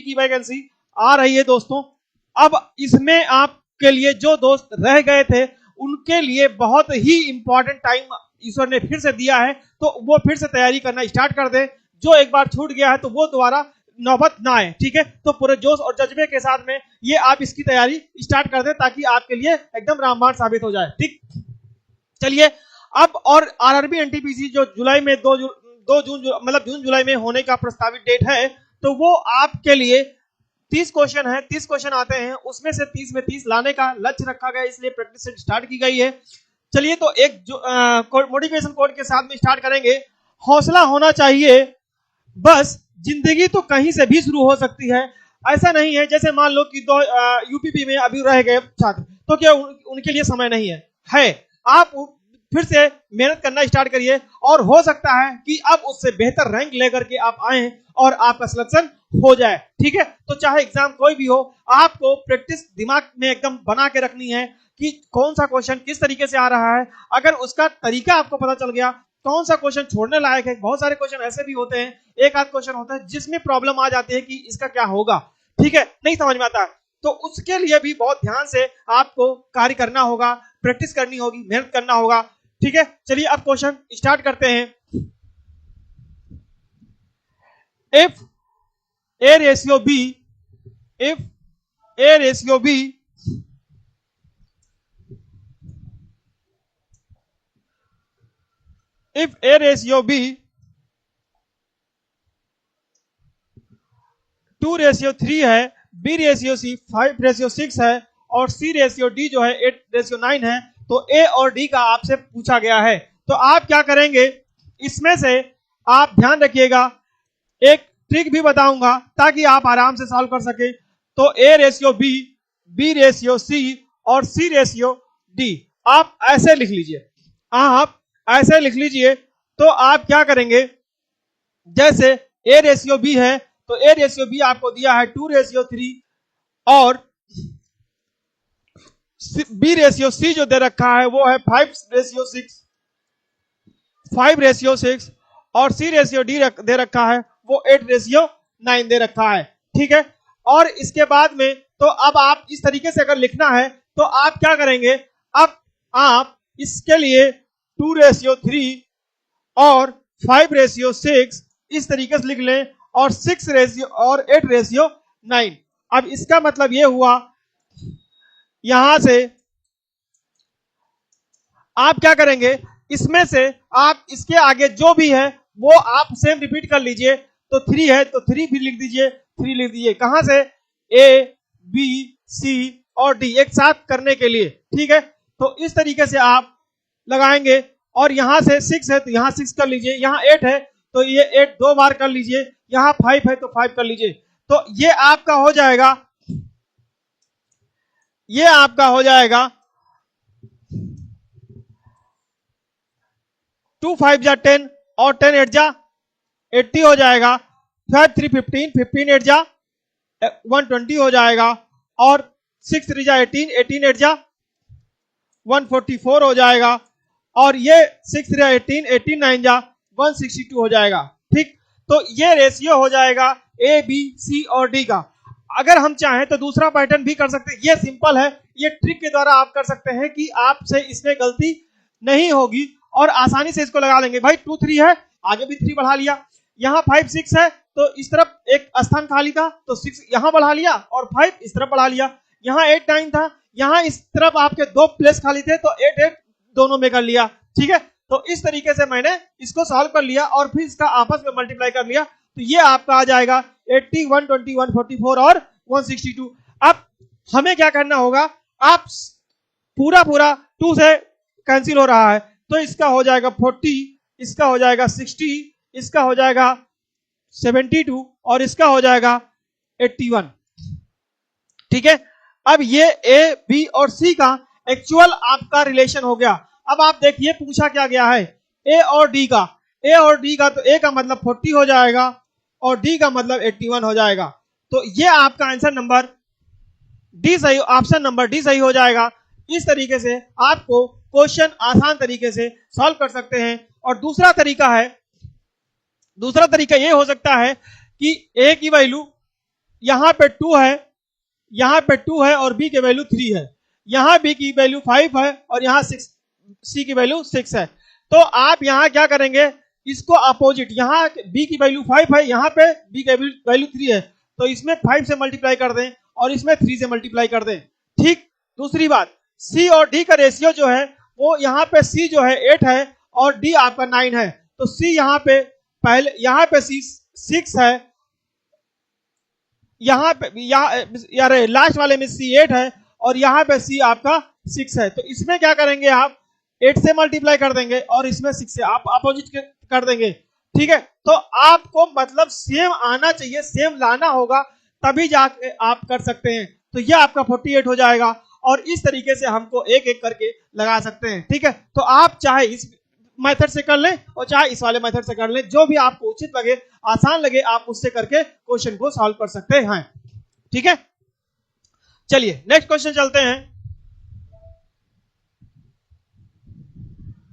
की वैकेंसी आ रही है दोस्तों। अब इसमें आपके लिए जो दोस्त रह गए थे उनके लिए बहुत ही इंपॉर्टेंट टाइम ईश्वर ने फिर से दिया है, तो वो फिर से तैयारी करना स्टार्ट कर दे। जो एक बार छूट गया है तो वो दोबारा नौबत ना आए, ठीक है। तो पूरे जोश और जज्बे के साथ में ये आप इसकी तैयारी स्टार्ट कर दें ताकि आपके लिए एकदम रामबाण साबित हो जाए, ठीक। चलिए अब और आरआरबी एनटीपीसी जो जुलाई में 2 जून मतलब जून जुलाई में होने का प्रस्तावित डेट है, तो वो आपके लिए 30 क्वेश्चन है, 30 क्वेश्चन आते हैं, उसमें से 30 में 30 लाने का लक्ष्य रखा गया, इसलिए प्रैक्टिस स्टार्ट की गई है। चलिए तो एक मोटिवेशन कोड के साथ में स्टार्ट करेंगे। हौसला होना चाहिए, बस जिंदगी तो कहीं से भी शुरू हो सकती है। ऐसा नहीं है जैसे मान लो कि यूपीपी में अभी रह गए छात्र, तो क्या उनके लिए समय नहीं है। आप फिर से मेहनत करना स्टार्ट करिए और हो सकता है कि अब उससे बेहतर रैंक लेकर के आप आए और आपका सिलेक्शन हो जाए, ठीक है। तो चाहे एग्जाम कोई भी हो, आपको प्रैक्टिस दिमाग में एकदम बना के रखनी है कि कौन सा क्वेश्चन किस तरीके से आ रहा है। अगर उसका तरीका आपको पता चल गया, कौन सा क्वेश्चन छोड़ने लायक है। बहुत सारे क्वेश्चन ऐसे भी होते हैं, एक आध क्वेश्चन होता है जिसमें प्रॉब्लम आ जाती है कि इसका क्या होगा, ठीक है, नहीं समझ में आता। तो उसके लिए भी बहुत ध्यान से आपको कार्य करना होगा, प्रैक्टिस करनी होगी, मेहनत करना होगा, ठीक है। चलिए अब क्वेश्चन स्टार्ट करते हैं। If A ratio B, if A ratio B if A ratio B 2:3 है, B रेशियो C 5:6 है और C रेशियो D जो है 8:9 है, तो A और D का आपसे पूछा गया है। तो आप क्या करेंगे, इसमें से आप ध्यान रखिएगा, एक ट्रिक भी बताऊंगा ताकि आप आराम से सॉल्व कर सके। तो A ratio B, B ratio C और C रेशियो D आप ऐसे लिख लीजिए, आप ऐसे लिख लीजिए। तो आप क्या करेंगे, जैसे A रेशियो B है तो A रेशियो B आपको दिया है 2:3 और B रेशियो C जो दे रखा है वो है 5:6 और C रेशियो D दे रखा है वो 8:9 दे रखा है, ठीक है। और इसके बाद में तो अब आप इस तरीके से अगर लिखना है तो आप क्या करेंगे, अब आप इसके लिए 2:3 और 5:6 इस तरीके से लिख लें और 6 और 8:9। अब इसका मतलब यह हुआ, यहां से आप क्या करेंगे, इसमें से आप इसके आगे जो भी है वो आप सेम रिपीट कर लीजिए। तो 3 है तो 3 भी लिख दीजिए, 3 लिख दीजिए। कहां से, A, B, C और D एक साथ करने के लिए, ठीक है। तो इस तरीके से आप लगाएंगे और यहां से 6 है तो यहां 6 कर लीजिए, यहां 8 है तो ये 8 2 बार कर लीजिए, यहां 5 है तो 5 कर लीजिए। तो ये आपका हो जाएगा, ये आपका हो जाएगा 2 5 जा 10 और 10 8 जा 80 हो जाएगा, 5 3 15, 15 8 जा 120 हो जाएगा और 6 3 जा 18, 18 8 जा 144 हो जाएगा और ये 6 3 18, 18 9 जा 162 हो जाएगा, ठीक। तो ये रेशियो हो जाएगा A, B, C और D का। अगर हम चाहें तो दूसरा पैटर्न भी कर सकते हैं, ये सिंपल है, ये ट्रिक के द्वारा आप कर सकते हैं कि आपसे इसमें गलती नहीं होगी और आसानी से इसको लगा लेंगे। भाई 2 3 है, आगे भी 3 बढ़ा लिया, यहाँ 5 6 है तो इस तरफ एक स्थान खाली था तो 6 यहां बढ़ा लिया और 5 इस तरफ बढ़ा लिया, यहाँ 8 9 था, यहाँ इस तरफ आपके 2 प्लेस खाली थे तो 8 8 दोनों में कर लिया, ठीक है। तो इस तरीके से मैंने इसको सॉल्व कर लिया और फिर इसका आपस में मल्टीप्लाई कर लिया, तो ये आपका आ जाएगा 80 120 144 और 162। अब हमें क्या करना होगा, आप पूरा 2 से कैंसिल हो रहा है तो इसका हो जाएगा 40, इसका हो जाएगा 60, इसका हो जाएगा 72 और इसका हो जाएगा 81, ठीक है। अब ये A, B और C का एक्चुअल आपका रिलेशन हो गया। अब आप देखिए पूछा क्या गया है, A और D का, A और D का, तो A का मतलब 40 हो जाएगा और D का मतलब 81 हो जाएगा। तो ये आपका आंसर नंबर डी सही, ऑप्शन नंबर डी सही हो जाएगा। इस तरीके से आपको क्वेश्चन आसान तरीके से सॉल्व कर सकते हैं। और दूसरा तरीका ये हो सकता है कि A की वैल्यू यहां पे 2 है, यहां पे 2 है और बी की वैल्यू 3 है, यहां बी की वैल्यू 5 है और यहां 6, सी की वैल्यू 6 है। तो आप यहां क्या करेंगे, इसको अपोजिट, यहां बी की वैल्यू 5 है, यहां पे बी की वैल्यू 3 है, तो इसमें 5 से मल्टीप्लाई कर दें और इसमें 3 से मल्टीप्लाई कर दें। ठीक। दूसरी बात, सी और डी का रेशियो जो है वो यहाँ पे सी जो है 8 है और डी आपका 9 है, तो सी यहाँ पे पहले, यहाँ पे सी 6 है, यहाँ पे यार लास्ट वाले में सी 8 है और यहाँ पे सी आपका 6 है। तो इसमें क्या करेंगे, आप 8 से मल्टीप्लाई कर देंगे और इसमें 6 से आप अपोजिट कर देंगे। ठीक है, तो आपको मतलब सेम आना चाहिए, सेम लाना होगा, तभी जाके आप कर सकते हैं। तो ये आपका 48 हो जाएगा और इस तरीके से हमको एक एक करके लगा सकते हैं। ठीक है, तो आप चाहे इस मेथड से कर लें और चाहे इस वाले मेथड से कर लें, जो भी आपको उचित लगे, आसान लगे, आप उससे करके क्वेश्चन को सॉल्व कर सकते हैं। ठीक है, चलिए नेक्स्ट क्वेश्चन चलते हैं।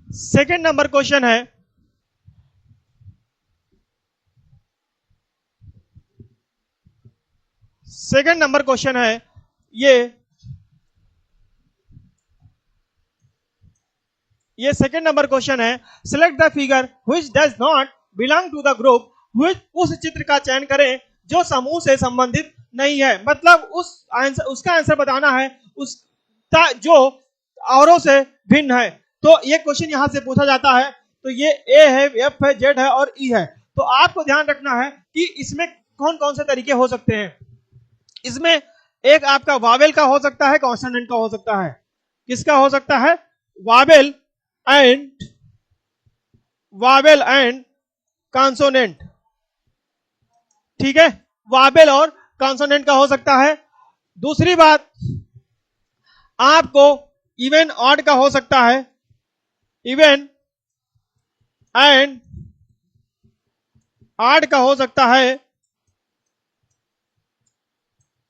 सेकंड नंबर क्वेश्चन है, सेकंड नंबर क्वेश्चन है ये सेकंड नंबर क्वेश्चन है, select the figure which does not belong to the group which, उस चित्र का चयन करें जो समूह से संबंधित नहीं है। मतलब उसका आंसर बताना है उसका जो औरों से भिन्न है। तो ये क्वेश्चन यहां से पूछा जाता है। तो ये ए है, एफ है, जेड है और ई है। तो आपको ध्यान रखना है कि इसमें कौन कौन से तरीके हो सकते हैं। इसमें एक आपका वावेल का हो सकता है, कॉन्सोनेंट का हो सकता है। किसका हो सकता है, वावेल एंड कॉन्सोनेंट। ठीक है, वावेल और कॉन्सोनेंट का हो सकता है। दूसरी बात, आपको इवन ऑड का हो सकता है, इवन एंड ऑड का हो सकता है।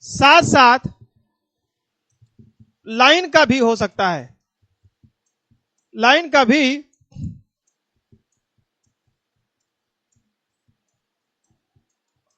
साथ साथ लाइन का भी हो सकता है, लाइन का भी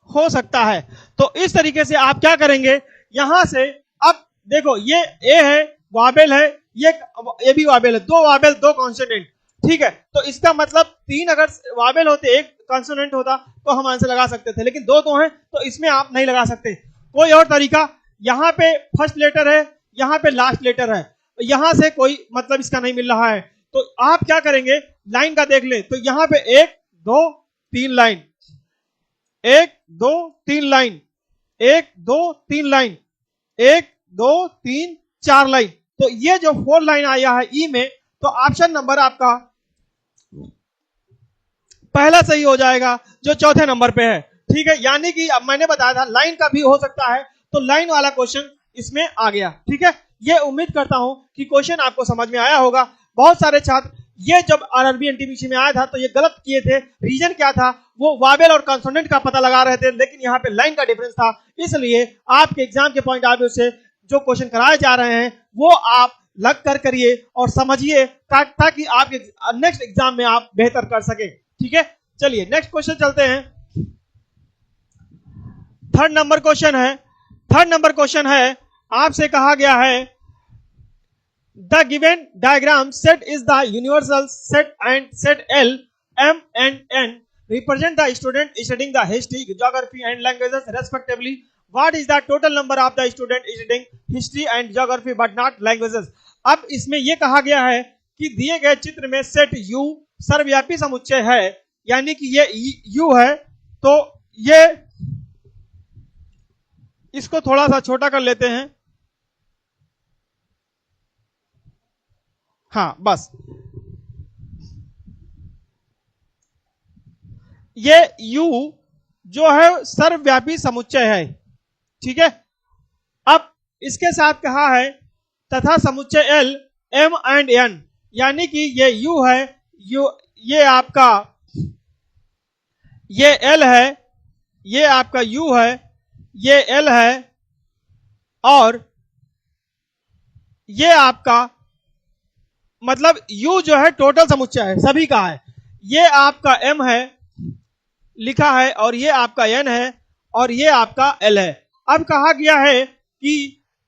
हो सकता है। तो इस तरीके से आप क्या करेंगे, यहां से अब देखो ये ए है, वावेल है, ये भी वावेल है, दो वावेल दो कॉन्सोनेंट। ठीक है, तो इसका मतलब 3 अगर वावेल होते, एक कॉन्सोनेंट होता, तो हम आंसर लगा सकते थे, लेकिन दो हैं तो इसमें आप नहीं लगा सकते। कोई और तरीका, यहां पे फर्स्ट लेटर है, यहां पे लास्ट लेटर है, यहां से कोई मतलब इसका नहीं मिल रहा है, तो आप क्या करेंगे, लाइन का देख ले। तो यहां पे 1 2 3 लाइन, 1 2 3 लाइन, 1 2 3 लाइन, 1 2 3 4 लाइन। तो ये जो 4 लाइन आया है ई में, तो ऑप्शन नंबर आपका पहला सही हो जाएगा जो चौथे नंबर पे है। ठीक है, यानी कि अब मैंने बताया था लाइन का भी हो सकता है, तो लाइन वाला क्वेश्चन इसमें आ गया। ठीक है, ये उम्मीद करता हूं कि क्वेश्चन आपको समझ में आया होगा। बहुत सारे छात्र ये जब आरआरबी एनटीपीसी में आया था तो ये गलत किए थे। रीजन क्या था, वो वावेल और कॉन्सोनेंट का पता लगा रहे थे, लेकिन यहाँ पे लाइन का डिफरेंस था। इसलिए आपके एग्जाम के पॉइंट ऑफ व्यू से जो क्वेश्चन कराए जा रहे हैं वो आप लग कर करिए और समझिए, ताकि आपके नेक्स्ट एग्जाम में आप बेहतर कर सके। ठीक है, चलिए नेक्स्ट क्वेश्चन चलते हैं। थर्ड नंबर क्वेश्चन है, थर्ड नंबर क्वेश्चन है, आपसे कहा गया है the given diagram set is the universal set and set L, M and N represent the student studying the history, geography and languages respectively. What is the total number of the student studying history and geography but not languages? अब इसमें यह कहा गया है कि दिए गए चित्र में सेट U सर्वव्यापी समुच्चय है, यानी कि ये U है। तो ये इसको थोड़ा सा छोटा कर लेते हैं। हाँ बस, ये U जो है सर्वव्यापी समुच्चय है। ठीक है, अब इसके साथ कहा है तथा समुच्चय L, M and N, यानी कि ये U है, ये आपका ये L है, ये आपका U है, ये L है और ये आपका मतलब U जो है टोटल समुच्चय है, सभी का है। ये आपका M है लिखा है और ये आपका N है और ये आपका L है। अब कहा गया है कि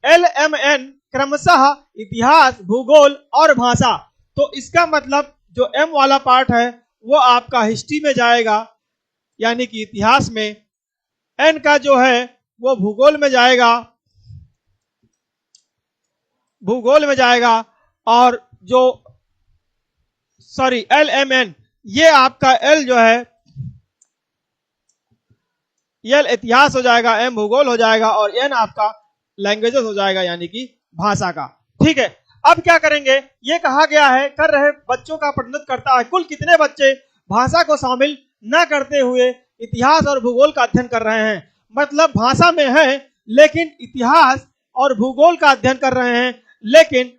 LMN क्रमशः इतिहास, भूगोल और भाषा। तो इसका मतलब जो M वाला पार्ट है वो आपका हिस्ट्री में जाएगा, यानी कि इतिहास में। N का जो है वो भूगोल में जाएगा, भूगोल में जाएगा। और जो LMN, ये आपका L जो है L इतिहास हो जाएगा, M भूगोल हो जाएगा और N आपका लैंग्वेजेस हो जाएगा, यानी कि भाषा का। ठीक है, अब क्या करेंगे, ये कहा गया है कर रहे बच्चों का प्रतिनिधित्व करता है। कुल कितने बच्चे भाषा को शामिल न करते हुए इतिहास और भूगोल का अध्ययन कर रहे हैं? मतलब भाषा में है लेकिन इतिहास और भूगोल का अध्ययन कर रहे हैं, लेकिन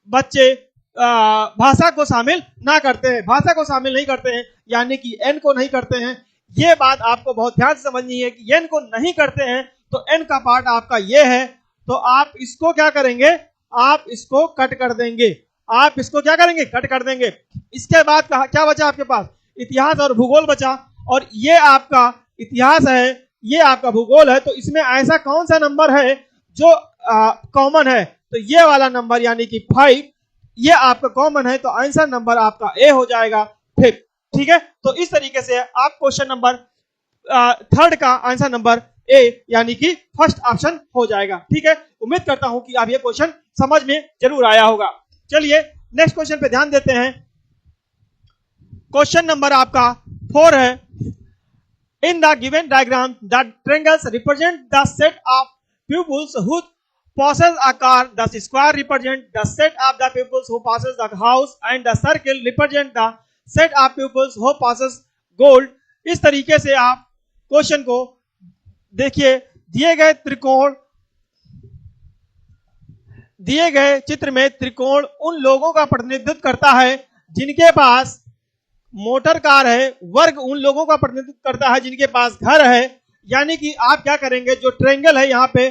बच्चे भाषा को शामिल ना करते हैं, भाषा को शामिल नहीं करते हैं, यानी कि N को नहीं करते हैं। ये बात आपको बहुत ध्यान से समझनी है कि N को नहीं करते हैं तो N का पार्ट आपका ये है। तो आप इसको क्या करेंगे, आप इसको कट कर देंगे, आप इसको क्या करेंगे, कट कर देंगे। इसके बाद क्या बचा आपके पास, इतिहास और भूगोल बचा। और ये आपका इतिहास है, ये आपका भूगोल है। तो इसमें ऐसा कौन सा नंबर है जो कॉमन है? तो ये वाला नंबर यानी कि 5, ये आपका कॉमन है, तो आंसर नंबर आपका ए हो जाएगा 5। ठीक है, तो इस तरीके से आप क्वेश्चन नंबर 3 का आंसर नंबर ए यानी कि फर्स्ट ऑप्शन हो जाएगा। ठीक है, उम्मीद करता हूं कि आप ये क्वेश्चन समझ में जरूर आया होगा। चलिए नेक्स्ट क्वेश्चन पे ध्यान देते हैं। क्वेश्चन नंबर आपका 4 है। In the given diagram the triangles represent the set of pupils who passes a car, the square represent the set of the pupils who passes the house and the circle represent the set of pupils who passes gold। इस तरीके से आप question को देखिए। दिए गए त्रिकोण, दिए गए चित्र में त्रिकोण उन लोगों का प्रतिनिधित्व करता है जिनके पास मोटर कार है, वर्ग उन लोगों का प्रतिनिधित्व करता है जिनके पास घर है। यानी कि आप क्या करेंगे, जो ट्रायंगल है यहाँ पे,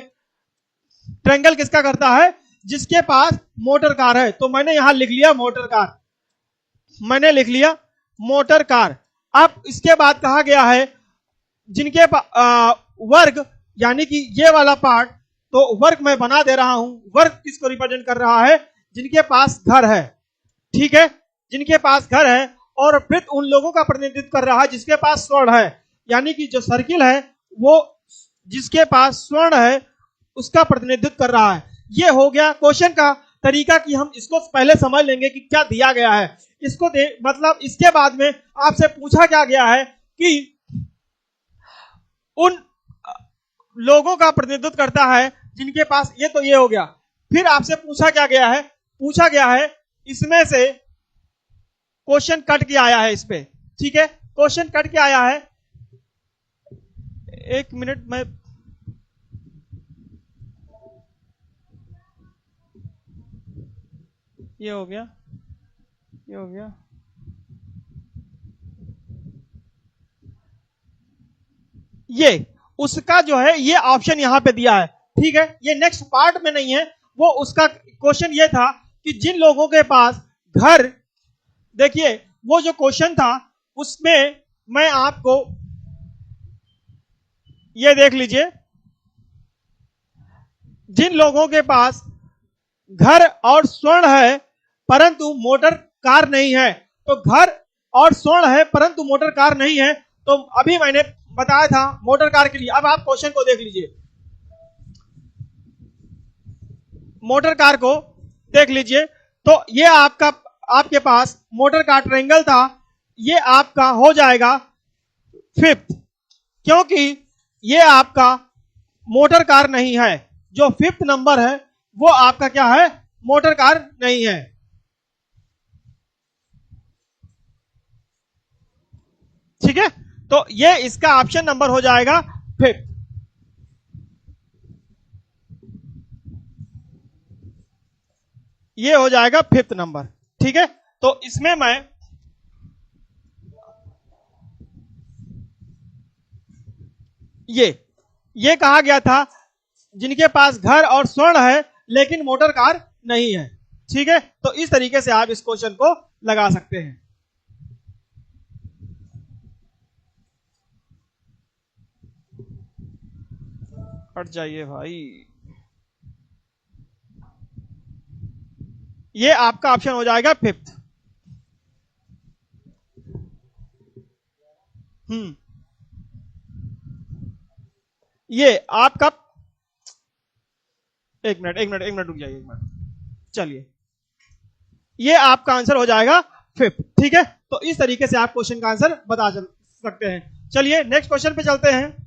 ट्रायंगल किसका करता है, जिसके पास मोटर कार है। तो मैंने यहां लिख लिया मोटर कार, मैंने लिख लिया मोटर कार। अब इसके बाद कहा गया है जिनके वर्ग, यानी कि ये वाला पार्ट, तो वर्ग मैं बना दे रहा हूं। वर्ग किसको रिप्रेजेंट कर रहा है, जिनके पास घर है। ठीक है, जिनके पास घर है। और वृत्त उन लोगों का प्रतिनिधित्व कर रहा है जिसके पास स्वर्ण है, यानी कि जो सर्किल है वो जिसके पास स्वर्ण है उसका प्रतिनिधित्व कर रहा है। ये हो गया क्वेश्चन का तरीका कि हम इसको पहले समझ लेंगे कि क्या दिया गया है। इसको मतलब इसके बाद में आपसे पूछा क्या गया है कि उन लोगों का प्रतिनिधित्व करता है जिनके पास, ये तो ये हो गया। फिर आपसे पूछा क्या गया है, पूछा गया है इसमें से क्वेश्चन कट के आया है इस पे। ठीक है, क्वेश्चन कट के आया है। एक मिनट में ये हो गया, ये हो गया। ये उसका जो है ये ऑप्शन यहां पे दिया है। ठीक है, ये नेक्स्ट पार्ट में नहीं है, वो उसका क्वेश्चन ये था कि जिन लोगों के पास घर, देखिए वो जो क्वेश्चन था उसमें मैं आपको ये देख लीजिए, जिन लोगों के पास घर और स्वर्ण है परंतु मोटर कार नहीं है, तो घर और स्वर्ण है परंतु मोटर कार नहीं है। तो अभी मैंने बताया था मोटर कार के लिए। अब आप क्वेश्चन को देख लीजिए, मोटर कार को देख लीजिए। तो ये आपके पास मोटर कार ट्रायंगल था, ये आपका हो जाएगा 5th, क्योंकि ये आपका मोटर कार नहीं है। जो 5th नंबर है वो आपका क्या है, मोटर कार नहीं है। ठीक है, तो ये इसका ऑप्शन नंबर हो जाएगा 5th। ये हो जाएगा 5th नंबर। ठीक है, तो इसमें मैं ये कहा गया था जिनके पास घर और स्वर्ण है लेकिन मोटर कार नहीं है। ठीक है, तो इस तरीके से आप इस क्वेश्चन को लगा सकते हैं। हट जाइए भाई, ये आपका ऑप्शन हो जाएगा फिफ्थ। ये आपका, एक मिनट रुक जाइए, एक मिनट, चलिए, ये आपका आंसर हो जाएगा फिफ्थ। ठीक है, तो इस तरीके से आप क्वेश्चन का आंसर बता सकते हैं। चलिए नेक्स्ट क्वेश्चन पे चलते हैं।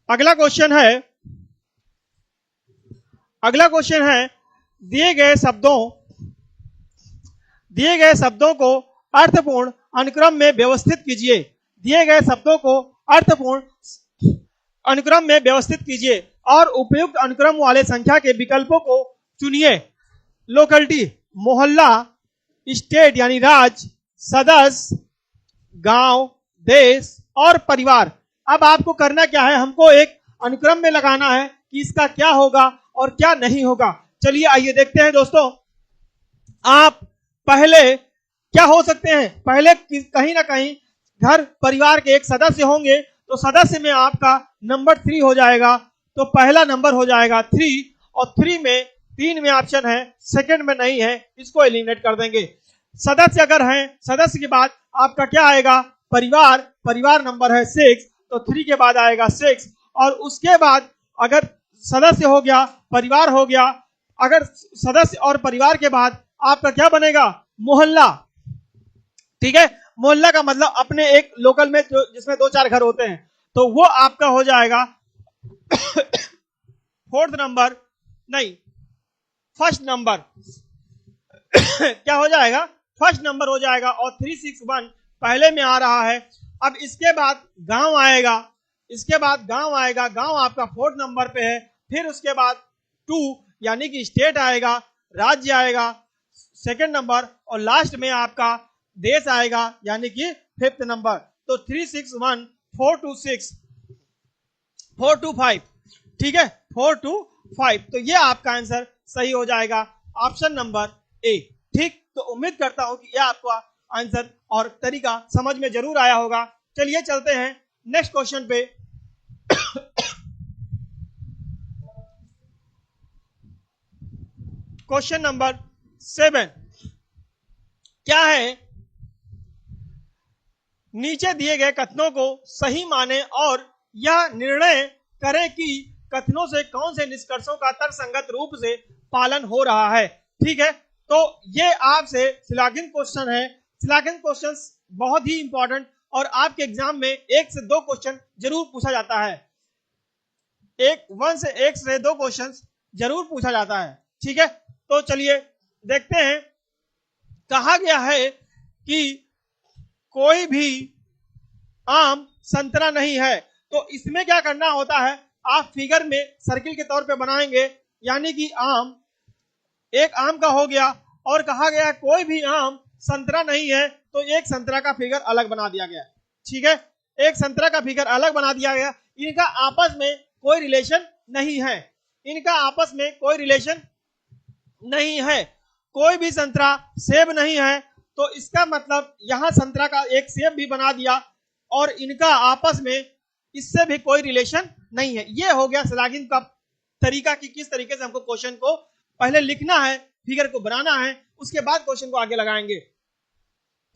अगला क्वेश्चन है, दिए गए शब्दों को अर्थपूर्ण अनुक्रम में व्यवस्थित कीजिए। दिए गए शब्दों को अर्थपूर्ण अनुक्रम में व्यवस्थित कीजिए और उपयुक्त अनुक्रम वाले संख्या के विकल्पों को चुनिए। लोकेलिटी, मोहल्ला, स्टेट यानी राज्य, सदस्य, गांव, देश और परिवार। अब आपको करना क्या है, हमको एक अनुक्रम में लगाना है कि इसका क्या होगा और क्या नहीं होगा। चलिए आइए देखते हैं दोस्तों। आप पहले क्या हो सकते हैं, पहले कहीं ना कहीं घर परिवार के एक सदस्य होंगे, तो सदस्य में आपका नंबर 3 हो जाएगा, तो पहला नंबर हो जाएगा 3, और 3 में ऑप्शन है, सेकंड में नहीं है, इसको एलिमिनेट कर देंगे। सदस्य अगर हैं, सदस्य के बाद आपका क्या आएगा, परिवार नंबर है 6, तो 3 के बाद आएगा 6, और उसके बाद अगर सदस्य हो गया, परिवार हो गया, अगर सदस्य और परिवार के बाद आपका क्या बनेगा, मोहल्ला। ठीक है, मोहल्ला का मतलब अपने एक लोकल में जिसमें 2-4 घर होते हैं, तो वो आपका हो जाएगा फोर्थ नंबर, नहीं फर्स्ट नंबर क्या हो जाएगा, फर्स्ट नंबर हो जाएगा, और 361 पहले में आ रहा है। अब इसके बाद गांव आएगा, गांव आपका फोर्थ नंबर पे है। फिर उसके बाद 2 यानी कि स्टेट आएगा, राज्य आएगा सेकंड नंबर, और लास्ट में आपका देश आएगा यानी कि फिफ्थ नंबर। तो 361 426 425, ठीक है, 425, तो ये आपका आंसर सही हो जाएगा, ऑप्शन नंबर ए। ठीक, तो उम्मीद करता हूं कि यह आपका आंसर और तरीका समझ में जरूर आया होगा। चलिए चलते हैं नेक्स्ट क्वेश्चन पे। क्वेश्चन नंबर 7 क्या है, नीचे दिए गए कथनों को सही माने और यह निर्णय करें कि कथनों से कौन से निष्कर्षों का तर्कसंगत रूप से पालन हो रहा है। ठीक है, तो ये आपसे सिलेक्शन क्वेश्चन है। सिलेक्शन क्वेश्चन बहुत ही इंपॉर्टेंट, और आपके एग्जाम में 1 से 2 क्वेश्चन जरूर पूछा जाता है, 1 से 2 क्वेश्चन जरूर पूछा जाता है। ठीक है, तो चलिए देखते हैं। कहा गया है कि कोई भी आम संतरा नहीं है, तो इसमें क्या करना होता है, आप फिगर में सर्किल के तौर पे बनाएंगे, यानी कि आम, एक आम का हो गया, और कहा गया कोई भी आम संतरा नहीं है, तो एक संतरा का फिगर अलग बना दिया गया। ठीक है, एक संतरा का फिगर अलग बना दिया गया। इनका आपस में कोई रिलेशन नहीं है, इनका आपस में कोई रिलेशन नहीं है। कोई भी संतरा सेब नहीं है, तो इसका मतलब यहां संतरा का एक सेब भी बना दिया, और इनका आपस में इससे भी कोई रिलेशन नहीं है। ये हो गया स्लैगिंग का तरीका कि किस तरीके से हमको क्वेश्चन को पहले लिखना है, फिगर को बनाना है, उसके बाद क्वेश्चन को आगे लगाएंगे।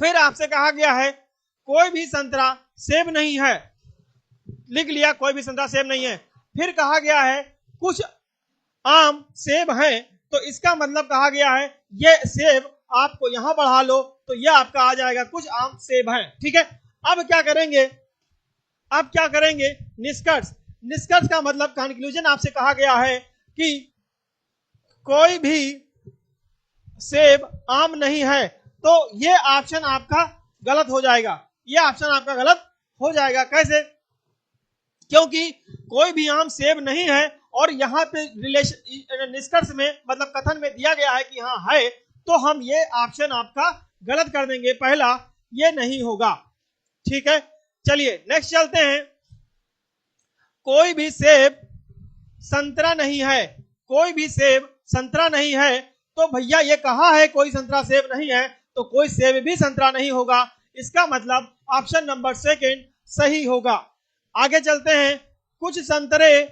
फिर आपसे कहा गया है कोई भी संतरा सेब नहीं है, लिख लिया कोई भी संतरा सेब नहीं है। फिर कहा गया है कुछ आम सेब हैं, तो इसका मतलब कहा गया है ये सेब आपको यहां बढ़ा लो, तो ये आपका आ जाएगा कुछ आम सेब हैं। ठीक है, अब क्या करेंगे, निष्कर्ष का मतलब कंक्लूजन आपसे कहा गया है कि कोई भी सेब आम नहीं है, तो ये ऑप्शन आपका गलत हो जाएगा, कैसे, क्योंकि कोई भी आम सेब नहीं है, और यहाँ पे रिलेशन निष्कर्ष में मतलब कथन में दिया गया है कि हाँ है, तो हम ये ऑप्शन आपका गलत कर देंगे, पहला ये नहीं होगा। ठीक है, चलिए नेक्स्ट चलते हैं। कोई भी सेब संतरा नहीं है, तो भैया ये कहा है कोई संतरा सेब नहीं है, तो कोई सेब भी संतरा नहीं होगा, इसका मतलब ऑप्शन नंबर सेकंड सही होगा। आगे चलते हैं। कुछ संतरे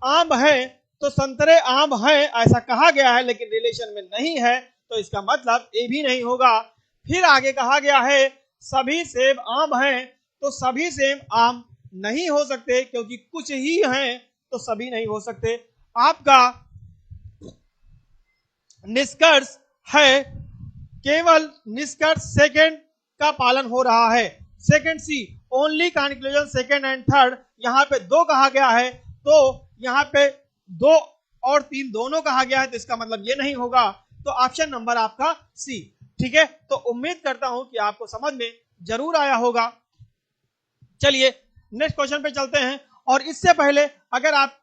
आम है, तो संतरे आम है ऐसा कहा गया है लेकिन रिलेशन में नहीं है, तो इसका मतलब ए भी नहीं होगा। फिर आगे कहा गया है सभी सेब आम हैं, तो सभी सेब आम नहीं हो सकते क्योंकि कुछ ही हैं, तो सभी नहीं हो सकते। आपका निष्कर्ष है केवल निष्कर्ष सेकंड का पालन हो रहा है। Second C, only conclusion second and third, यहां पे दो कहा गया है, तो यहां पे 2 और 3 दोनों कहा गया है, तो इसका मतलब ये नहीं होगा। तो ऑप्शन नंबर आपका सी। ठीक है, तो उम्मीद करता हूं कि आपको समझ में जरूर आया होगा। चलिए नेक्स्ट क्वेश्चन पे चलते हैं। और इससे पहले अगर आप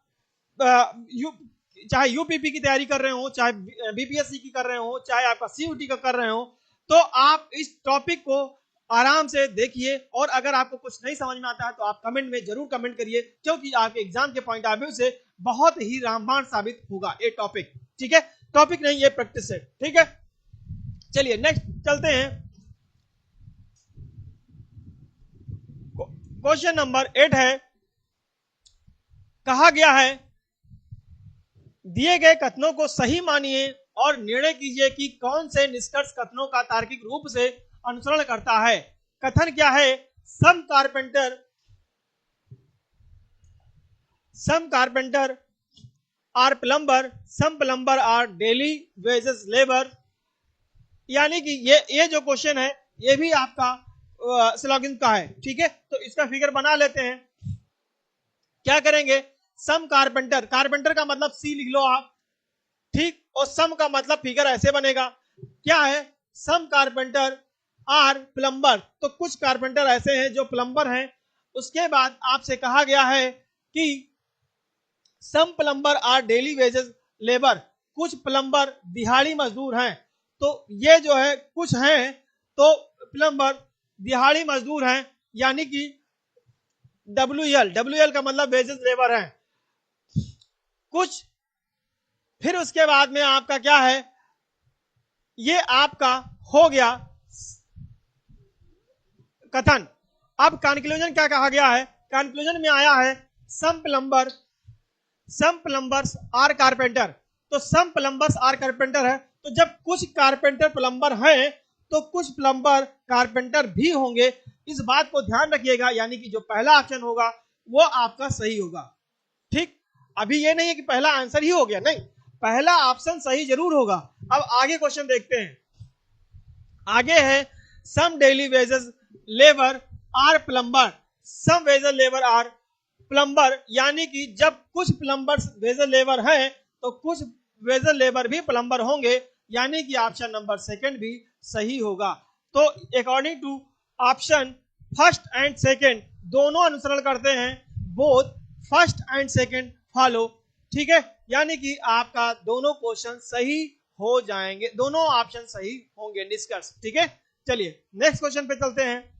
चाहे यूपीपी की तैयारी कर रहे हो, चाहे बीपीएससी की कर रहे हो, चाहे आपका सीयूटी का कर रहे हो, तो आप इस टॉपिक को आराम से देखिए। और अगर आपको कुछ नहीं समझ में आता है तो आप कमेंट में जरूर कमेंट करिए, क्योंकि आपके एग्जाम के पॉइंट ऑफ व्यू से बहुत ही रामबाण साबित होगा ये टॉपिक। ठीक है, टॉपिक नहीं, ये प्रैक्टिस है। ठीक है, चलिए नेक्स्ट चलते हैं। क्वेश्चन नंबर 8 है, कहा गया है दिए गए कथनों को सही मानिए और निर्णय कीजिए कि कौन से निष्कर्ष कथनों का तार्किक रूप से अनुसरण करता है। कथन क्या है? Some carpenter are plumber, some plumber are daily wages labour. यानी कि ये जो क्वेश्चन है ये भी आपका सिलोगिज्म का है। ठीक है, तो इसका फिगर बना लेते हैं। क्या करेंगे? सम कारपेंटर, कारपेंटर का मतलब सी लिख लो आप। ठीक, और सम का मतलब फिगर ऐसे बनेगा। क्या है? सम कारपेंटर आर प्लम्बर, तो कुछ कारपेंटर ऐसे हैं जो प्लम्बर हैं। उसके बाद आपसे कहा गया है कि some plumber are daily wages labour, कुछ प्लम्बर दिहाड़ी मजदूर हैं। तो ये जो है कुछ हैं तो प्लम्बर दिहाड़ी मजदूर हैं, यानी कि WL का मतलब वेजेस लेबर है कुछ। फिर उसके बाद में आपका क्या है? ये आपका हो गया कथन। अब कंक्लूजन क्या कहा गया है? कंक्लूजन में आया है सम प्लम्बर्स आर कारपेंटर, तो सम प्लम्बर्स आर कारपेंटर है। तो जब कुछ कारपेंटर प्लम्बर हैं तो कुछ प्लम्बर कारपेंटर भी होंगे। इस बात को ध्यान रखिएगा, यानी कि जो पहला ऑप्शन होगा वो आपका सही होगा। ठीक, अभी ये नहीं है कि पहला आंसर ही हो गया, नहीं, पहला ऑप्शन सही जरूर होगा। अब आगे क्वेश्चन देखते हैं। आगे है some daily wages labour are plumber, some wages labour are plumber, यानी कि जब कुछ प्लम्बर्स वेजेस लेबर हैं तो कुछ वेजेस लेबर भी प्लम्बर होंगे, यानी कि ऑप्शन नंबर सेकंड भी सही होगा। तो according to option first and second दोनों अनुसरण करते हैं, both first and second follow. ठीक है, यानी कि आपका दोनों क्वेश्चन सही हो जाएंगे, दोनों ऑप्शन सही होंगे, निष्कर्ष। ठीक है, चलिए नेक्स्ट क्वेश्चन पे चलते हैं।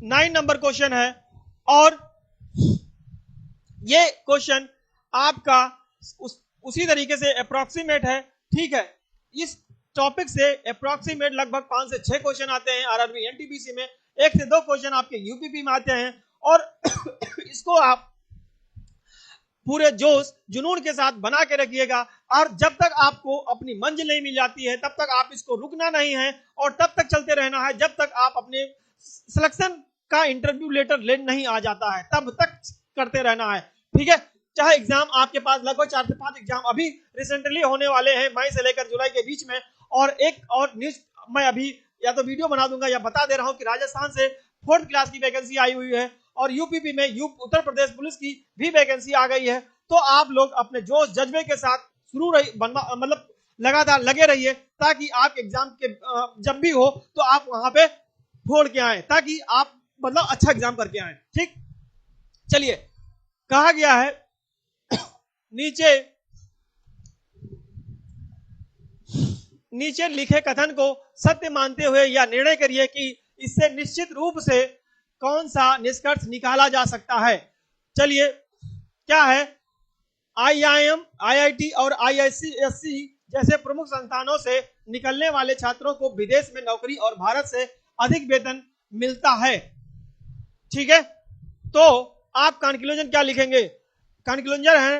नाइन नंबर क्वेश्चन है और ये क्वेश्चन आपका उसी तरीके से अप्रोक्सीमेट है। ठीक है, इस टॉपिक से अप्रोक्सीमेट लगभग 5 से 6 क्वेश्चन आते हैं आरआरबी एनटीपीसी में, 1 से 2 क्वेश्चन आपके यूपीपी में आते हैं। और इसको आप पूरे जोश जुनून के साथ बना के रखिएगा, और जब तक आपको अपनी मंजिल नहीं मिल जाती है तब तक आप इसको रुकना नहीं है और तब तक चलते रहना है जब तक आप अपने सिलेक्शन का इंटरव्यू लेटर ले नहीं आ जाता है, तब तक करते रहना है। ठीक है, चाहे एग्जाम आपके पास लगभग 4 से 5 एग्जाम अभी रिसेंटली होने वाले हैं, मई से लेकर जुलाई के बीच में। और एक और न्यूज मैं अभी या तो वीडियो बना दूंगा या बता दे रहा हूं कि राजस्थान से 4th क्लास की वैकेंसी आई हुई है और यूपीपी में उत्तर प्रदेश पुलिस की भी वैकेंसी आ गई है। तो आप लोग अपने जोश जज्बे के साथ मतलब लगातार लगे रहिए, ताकि आप एग्जाम के जब भी हो तो आप वहां पे फोड़ के आए, ताकि आप मतलब अच्छा एग्जाम करके आए। ठीक, चलिए कहा गया है नीचे लिखे कथन को सत्य मानते हुए या निर्णय करिए कि इससे निश्चित रूप से कौन सा निष्कर्ष निकाला जा सकता है। चलिए क्या है? IIM, IIT और IISc जैसे प्रमुख संस्थानों से निकलने वाले छात्रों को विदेश में नौकरी और भारत से अधिक वेतन मिलता है। ठीक है, तो आप कंक्लूजन क्या लिखेंगे? कंक्लूजन है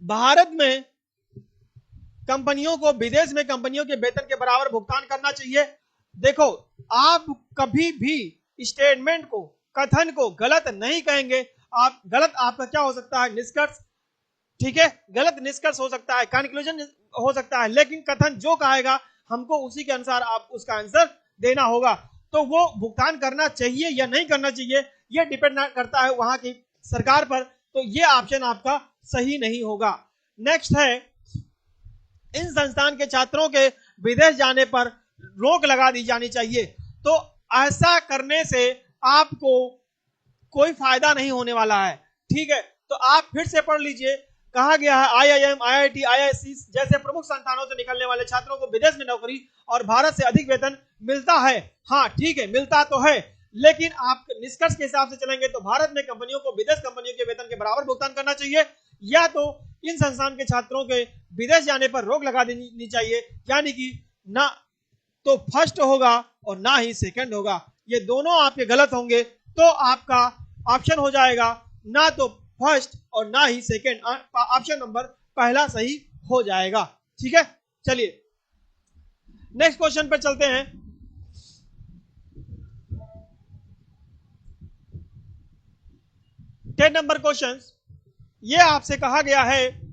भारत में कंपनियों को विदेश में कंपनियों के वेतन के बराबर भुगतान करना चाहिए। देखो, आप कभी भी स्टेटमेंट को, कथन को गलत नहीं कहेंगे। आप गलत, आपका क्या हो सकता है? निष्कर्ष। ठीक है, गलत निष्कर्ष हो सकता है, कंक्लूजन हो सकता है, लेकिन कथन जो कहेगा हमको उसी के अनुसार आप उसका आंसर देना होगा। तो वो भुगतान करना चाहिए या नहीं करना चाहिए, ये डिपेंड करता है वहां की सरकार पर। तो ये ऑप्शन आपका सही नहीं होगा। नेक्स्ट है, इन संस्थान के छात्रों के विदेश जाने पर रोक लगा दी जानी चाहिए। तो ऐसा करने से आपको कोई फायदा नहीं होने वाला है। ठीक है, तो आप फिर से पढ़ लीजिए। कहा गया है IIM, IIT, IISc जैसे प्रमुख संस्थानों से निकलने वाले छात्रों को विदेश में नौकरी और भारत से अधिक वेतन मिलता है। हाँ ठीक है, मिलता तो है, लेकिन आप निष्कर्ष के हिसाब से चलेंगे तो भारत में कंपनियों को विदेश कंपनियों के वेतन के बराबर भुगतान करना चाहिए, या तो इन संस्थान के छात्रों के विदेश जाने पर रोक लगा देनी चाहिए, यानी कि ना तो फर्स्ट होगा और ना ही सेकंड होगा। ये दोनों आपके गलत होंगे, तो आपका ऑप्शन हो जाएगा ना तो फर्स्ट और ना ही सेकंड। ऑप्शन नंबर पहला सही हो जाएगा। ठीक है, चलिए नेक्स्ट क्वेश्चन पर चलते हैं। 10 नंबर क्वेश्चन, ये आपसे कहा गया है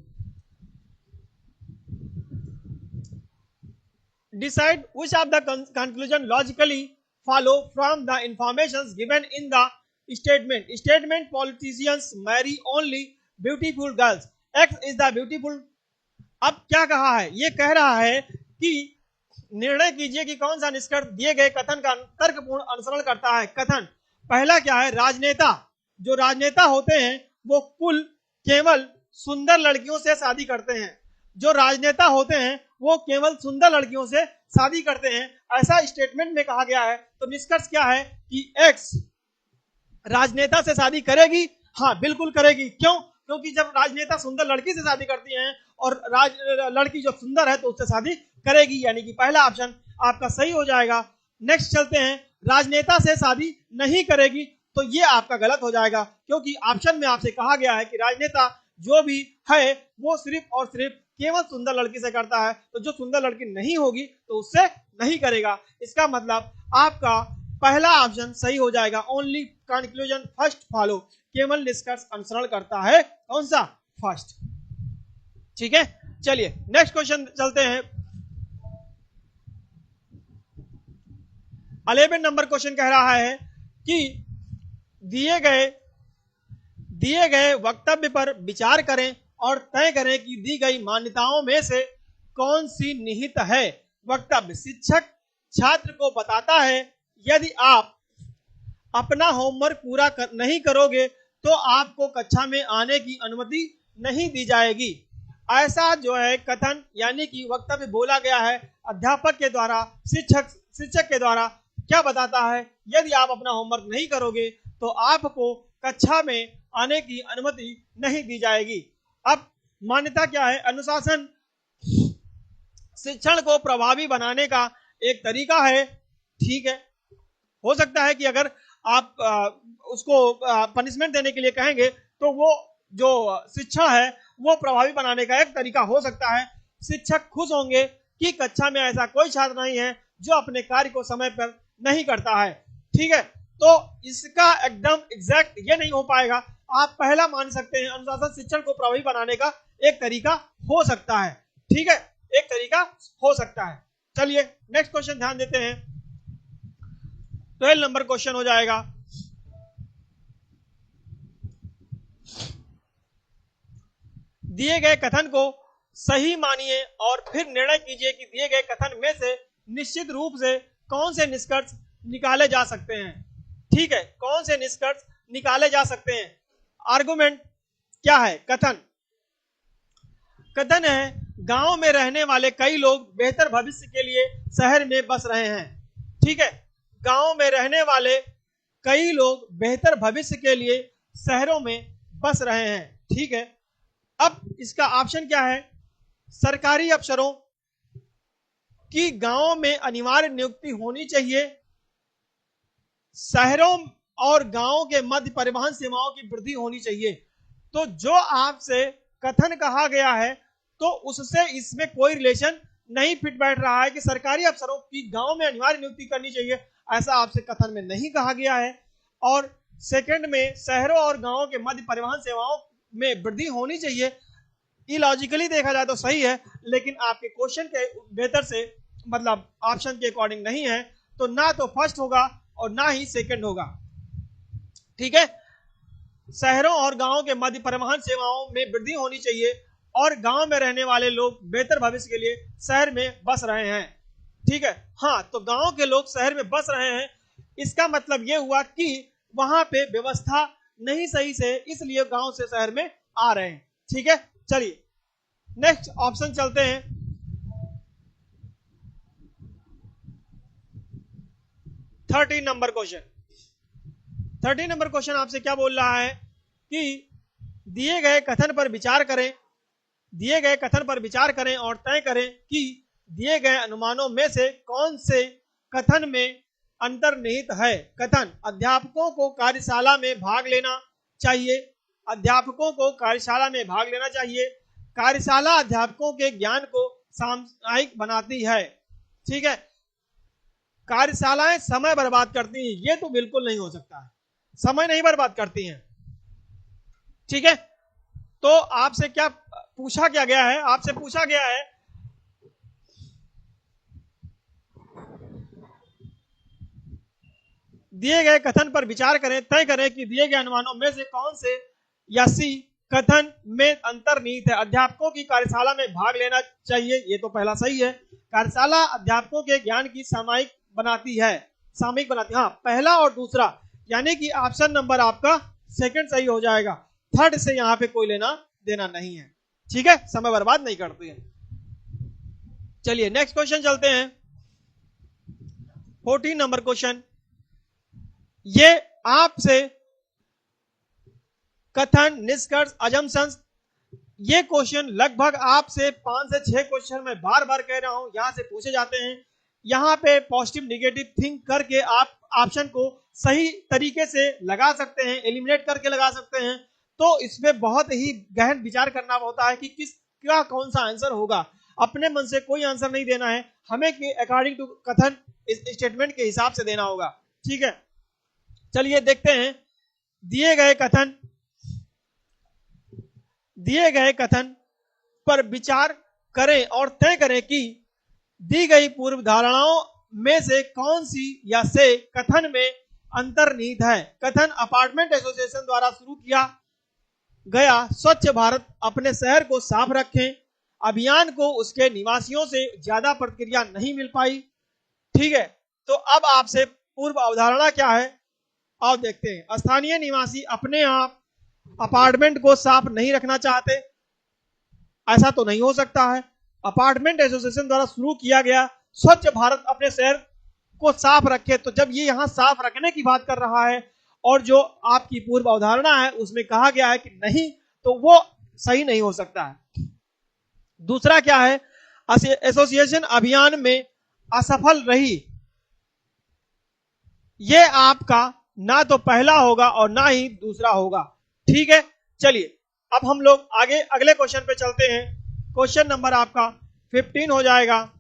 decide which of the conclusion logically follow from the informations given in the statement. Statement: politicians marry only beautiful girls. X is the beautiful. अब क्या कहा है? ये कह रहा है कि निर्णय कीजिए कि कौन सा निष्कर्ष दिए गए कथन का तर्कपूर्ण अनुसरण करता है। कथन पहला क्या है? राजनेता, जो राजनेता होते हैं वो केवल सुंदर लड़कियों से शादी करते हैं। जो राजनेता होते हैं वो केवल सुंदर लड़कियों से शादी करते हैं, ऐसा स्टेटमेंट में कहा गया है। तो निष्कर्ष क्या है कि एक्स राजनेता से शादी करेगी। हाँ बिल्कुल करेगी। क्यों? क्योंकि जब राजनेता सुंदर लड़की से शादी करती हैं और लड़की जो सुंदर है तो उससे शादी करेगी, यानी कि पहला ऑप्शन आपका सही हो जाएगा। नेक्स्ट चलते हैं, राजनेता से शादी नहीं करेगी, तो ये आपका गलत हो जाएगा, क्योंकि ऑप्शन में आपसे कहा गया है कि राजनेता जो भी है वो सिर्फ और सिर्फ केवल सुंदर लड़की से करता है, तो जो सुंदर लड़की नहीं होगी तो उससे नहीं करेगा। इसका मतलब आपका पहला ऑप्शन सही हो जाएगा। ओनली कंक्लूजन फर्स्ट फॉलो, केवल निष्कर्ष अनुसरण करता है कौन सा? फर्स्ट। ठीक है, चलिए नेक्स्ट क्वेश्चन चलते हैं। 11 नंबर क्वेश्चन कह रहा है कि दिए गए वक्तव्य पर विचार करें और तय करें कि दी गई मान्यताओं में से कौन सी निहित है। वक्तव्य: शिक्षक छात्र को बताता है यदि आप अपना होमवर्क पूरा नहीं करोगे तो आपको कक्षा में आने की अनुमति नहीं दी जाएगी। ऐसा जो है कथन यानी कि वक्तव्य बोला गया है अध्यापक के द्वारा, शिक्षक के द्वारा। क्या बताता है? यदि आप अपना होमवर्क नहीं करोगे तो आपको कक्षा में आने की अनुमति नहीं दी जाएगी। अब मान्यता क्या है? अनुशासन शिक्षण को प्रभावी बनाने का एक तरीका है। ठीक है, हो सकता है कि अगर आप उसको पनिशमेंट देने के लिए कहेंगे तो वो जो शिक्षा है वो प्रभावी बनाने का एक तरीका हो सकता है। शिक्षक खुश होंगे कि कक्षा में ऐसा कोई छात्र नहीं है जो अपने कार्य को समय पर नहीं करता है। ठीक है, तो इसका एकदम एग्जैक्ट ये नहीं हो पाएगा। आप पहला मान सकते हैं, अनुशासन शिक्षण को प्रभावी बनाने का एक तरीका हो सकता है। ठीक है, एक तरीका हो सकता है। चलिए नेक्स्ट क्वेश्चन ध्यान देते हैं। 12 नंबर क्वेश्चन हो जाएगा। दिए गए कथन को सही मानिए और फिर निर्णय कीजिए कि दिए गए कथन में से निश्चित रूप से कौन से निष्कर्ष निकाले जा सकते हैं। ठीक है, कौन से निष्कर्ष निकाले जा सकते हैं। आर्गुमेंट क्या है? कथन है गांव में रहने वाले कई लोग बेहतर भविष्य के लिए शहर में बस रहे हैं। ठीक है, गांव में रहने वाले कई लोग बेहतर भविष्य के लिए शहरों में बस रहे हैं। ठीक है, अब इसका ऑप्शन क्या है? सरकारी अफसरों की गांवों में अनिवार्य नियुक्ति होनी चाहिए, शहरों और गांवों के मध्य परिवहन सेवाओं की वृद्धि होनी चाहिए। तो जो आपसे कथन कहा गया है तो उससे इसमें कोई रिलेशन नहीं फिट बैठ रहा है कि सरकारी अफसरों की गांव में अनिवार्य नियुक्ति करनी चाहिए, ऐसा आपसे कथन में नहीं कहा गया है। और सेकंड में शहरों और गांवों के मध्य परिवहन सेवाओं में वृद्धि होनी चाहिए, इलॉजिकली देखा जाए तो सही है, लेकिन आपके क्वेश्चन के बेहतर से मतलब ऑप्शन के अकॉर्डिंग नहीं है, तो ना तो फर्स्ट होगा और ना ही सेकंड होगा। ठीक है, शहरों और गांवों के मध्य परिवहन सेवाओं में वृद्धि होनी चाहिए और गांव में रहने वाले लोग बेहतर भविष्य के लिए शहर में बस रहे हैं। ठीक है, हाँ, तो गांव के लोग शहर में बस रहे हैं, इसका मतलब यह हुआ कि वहां पे व्यवस्था नहीं सही से, इसलिए गांव से शहर में आ रहे हैं। ठीक है, चलिए नेक्स्ट ऑप्शन चलते हैं। 13 नंबर क्वेश्चन। 13 नंबर क्वेश्चन आपसे क्या बोल रहा है कि दिए गए कथन पर विचार करें, दिए गए कथन पर विचार करें और तय करें कि दिए गए अनुमानों में से कौन से कथन में अंतर्निहित है। कथन: अध्यापकों को कार्यशाला में भाग लेना चाहिए, अध्यापकों को कार्यशाला में भाग लेना चाहिए, कार्यशाला अध्यापकों के ज्ञान को सामयिक बनाती है। ठीक है, कार्यशालाएं समय बर्बाद करती हैं, ये तो बिल्कुल नहीं हो सकता है, समय नहीं बर्बाद करती हैं। ठीक है, तो आपसे क्या पूछा क्या गया है, आपसे पूछा गया है दिए गए कथन पर विचार करें, तय करें कि दिए गए अनुमानों में से कौन से या सी कथन में अंतर्निहित है। अध्यापकों की कार्यशाला में भाग लेना चाहिए, ये तो पहला सही है। कार्यशाला अध्यापकों के ज्ञान की सामयिक बनाती है, सामयिक बनाती है, हाँ, पहला और दूसरा, यानी कि ऑप्शन नंबर आपका सेकंड सही हो जाएगा, थर्ड से यहां पे कोई लेना देना नहीं है। ठीक है, समय बर्बाद नहीं करती है। चलिए नेक्स्ट क्वेश्चन चलते हैं। 14 नंबर क्वेश्चन, ये आपसे कथन, निष्कर्ष, अजम्पशंस, ये क्वेश्चन लगभग आपसे 5 से 6 क्वेश्चन मैं बार बार कह रहा हूं यहां से पूछे जाते हैं। यहां पे पॉजिटिव नेगेटिव थिंक करके आप ऑप्शन को सही तरीके से लगा सकते हैं, एलिमिनेट करके लगा सकते हैं। तो इसमें बहुत ही गहन विचार करना होता है कि किसका कौन सा आंसर होगा। अपने मन से कोई आंसर नहीं देना है, हमें कि अकॉर्डिंग टू कथन स्टेटमेंट के हिसाब से देना होगा। ठीक है, चलिए देखते हैं। दिए गए कथन पर विचार करें और तय करें कि दी गई पूर्व धारणाओं में से कौन सी या से कथन में अंतर्निहित है। कथन: अपार्टमेंट एसोसिएशन द्वारा शुरू किया गया स्वच्छ भारत अपने शहर को साफ रखें अभियान को उसके निवासियों से ज्यादा प्रतिक्रिया नहीं मिल पाई। ठीक है, तो अब आपसे पूर्व अवधारणा क्या है, आओ देखते हैं। स्थानीय निवासी अपने आप अपार्टमेंट को साफ नहीं रखना चाहते, ऐसा तो नहीं हो सकता है। अपार्टमेंट एसोसिएशन द्वारा शुरू किया गया स्वच्छ भारत अपने शहर को साफ रखे, तो जब ये यहां साफ रखने की बात कर रहा है और जो आपकी पूर्व अवधारणा है उसमें कहा गया है कि नहीं, तो वो सही नहीं हो सकता है। दूसरा क्या है, एसोसिएशन अभियान में असफल रही, ये आपका ना तो पहला होगा और ना ही दूसरा होगा। ठीक है, चलिए अब हम लोग आगे अगले क्वेश्चन पे चलते हैं। क्वेश्चन नंबर आपका 15 हो जाएगा।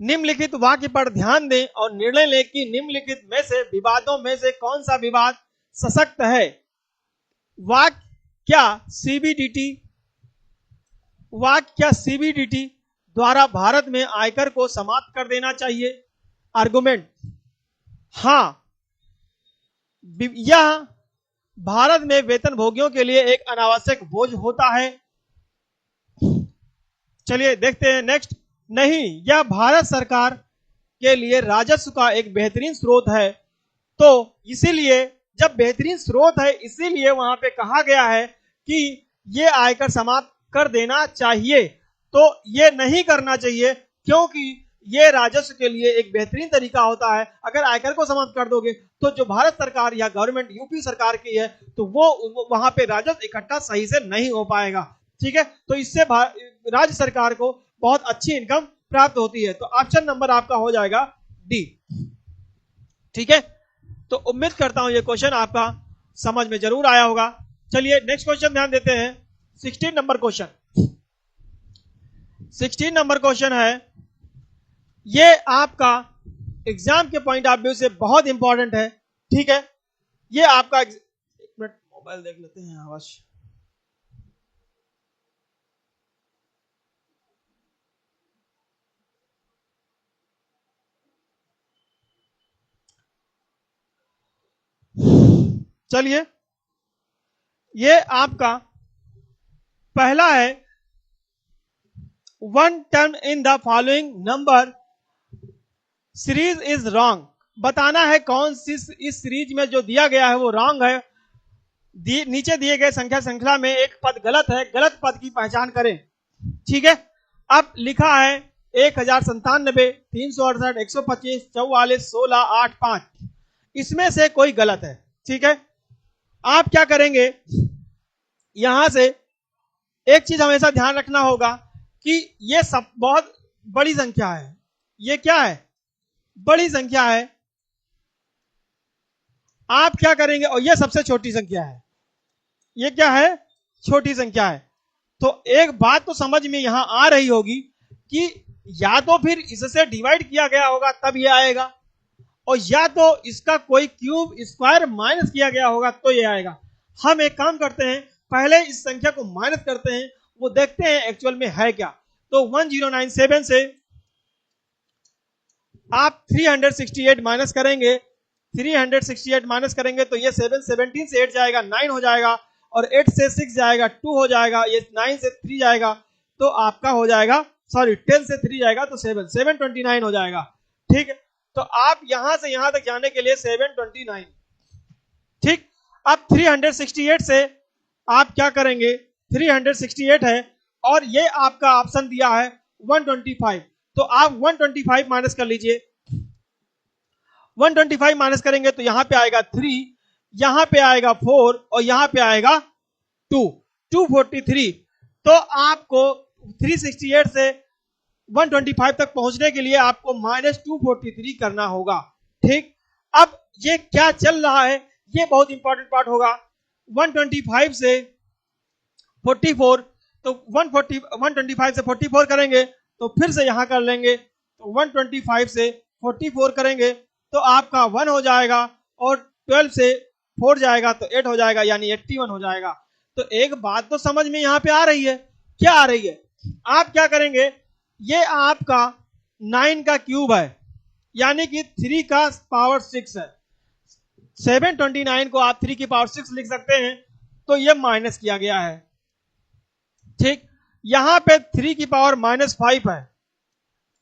निम्नलिखित वाक्य पर ध्यान दें और निर्णय लें कि निम्नलिखित में से विवादों में से कौन सा विवाद सशक्त है। वाक्य: क्या सीबीडीटी द्वारा भारत में आयकर को समाप्त कर देना चाहिए। आर्गुमेंट: हां, यह भारत में वेतनभोगियों के लिए एक अनावश्यक बोझ होता है। चलिए देखते हैं नेक्स्ट। नहीं, यह भारत सरकार के लिए राजस्व का एक बेहतरीन स्रोत है। तो इसीलिए जब बेहतरीन स्रोत है, इसीलिए वहां पे कहा गया है कि ये आयकर समाप्त कर देना चाहिए। तो ये नहीं करना चाहिए क्योंकि ये राजस्व के लिए एक बेहतरीन तरीका होता है। अगर आयकर को समाप्त कर दोगे तो जो भारत सरकार या गवर्नमेंट यूपी सरकार की है, तो वो वहां पे राजस्व इकट्ठा सही से नहीं हो पाएगा। ठीक है, तो इससे राज्य सरकार को बहुत अच्छी इनकम प्राप्त होती है। तो ऑप्शन नंबर आपका हो जाएगा डी। ठीक है, तो उम्मीद करता हूं ये क्वेश्चन आपका समझ में जरूर आया होगा। चलिए नेक्स्ट क्वेश्चन ध्यान देते हैं। 16 नंबर क्वेश्चन। 16 नंबर क्वेश्चन है, ये आपका एग्जाम के पॉइंट ऑफ व्यू से बहुत इंपॉर्टेंट है। ठीक है, ये आपका, एक मिनट मोबाइल देख लेते हैं आवाज। चलिए, ये आपका पहला है, one term in the following number series is wrong. बताना है कौन सी इस सीरीज में जो दिया गया है वो रॉन्ग है। नीचे दिए गए संख्या श्रृंखला में एक पद गलत है, गलत पद की पहचान करें। ठीक है, अब लिखा है 1097, 368, 125, 44, 16, 8, 5, इसमें से कोई गलत है। ठीक है, आप क्या करेंगे, यहां से एक चीज हमेशा ध्यान रखना होगा कि ये सब बहुत बड़ी संख्या है। ये क्या है, बड़ी संख्या है। आप क्या करेंगे, और ये सबसे छोटी संख्या है। ये क्या है, छोटी संख्या है। तो एक बात तो समझ में यहां आ रही होगी कि या तो फिर इससे डिवाइड किया गया होगा तब ये आएगा, और या तो इसका कोई क्यूब स्क्वायर माइनस किया गया होगा तो ये आएगा। हम एक काम करते हैं, पहले इस संख्या को माइनस करते हैं, वो देखते हैं एक्चुअल में है क्या। तो 1097 से आप 368 माइनस करेंगे, 368 माइनस करेंगे तो ये 17 से 8 जाएगा, 9 हो जाएगा, और 8 से 6 जाएगा, 2 हो जाएगा, ये 9 से 3 जाएगा तो आपका हो जाएगा, सॉरी 10 से 3 जाएगा तो 729 हो जाएगा। ठीक है, तो आप यहां से यहां तक जाने के लिए 729। ठीक, अब 368 से आप क्या करेंगे, 368 है और ये आपका ऑप्शन दिया है 125, तो आप 125 माइनस कर लीजिए। 125 माइनस करेंगे तो यहां पे आएगा 3, यहां पे आएगा 4 और यहां पे आएगा 2, 243। तो आपको 368 से 125 तक पहुंचने के लिए आपको -243 करना होगा। ठीक, अब ये क्या चल रहा है, ये बहुत इंपॉर्टेंट पार्ट होगा। 125 से 44, तो 125 से 44 करेंगे तो फिर से यहां कर लेंगे, तो 125 से 44 करेंगे तो आपका 1 हो जाएगा, और 12 से 4 जाएगा तो 8 हो जाएगा, यानी 81 हो जाएगा। तो एक बात तो समझ में यहां पे आ रही है, क्या आ रही है, आप क्या करेंगे, ये आपका 9 का क्यूब है, यानी कि 3 का पावर 6 है। 729 को आप 3 की पावर 6 लिख सकते हैं, तो ये माइनस किया गया है। ठीक, यहां पे 3 की पावर -5 है।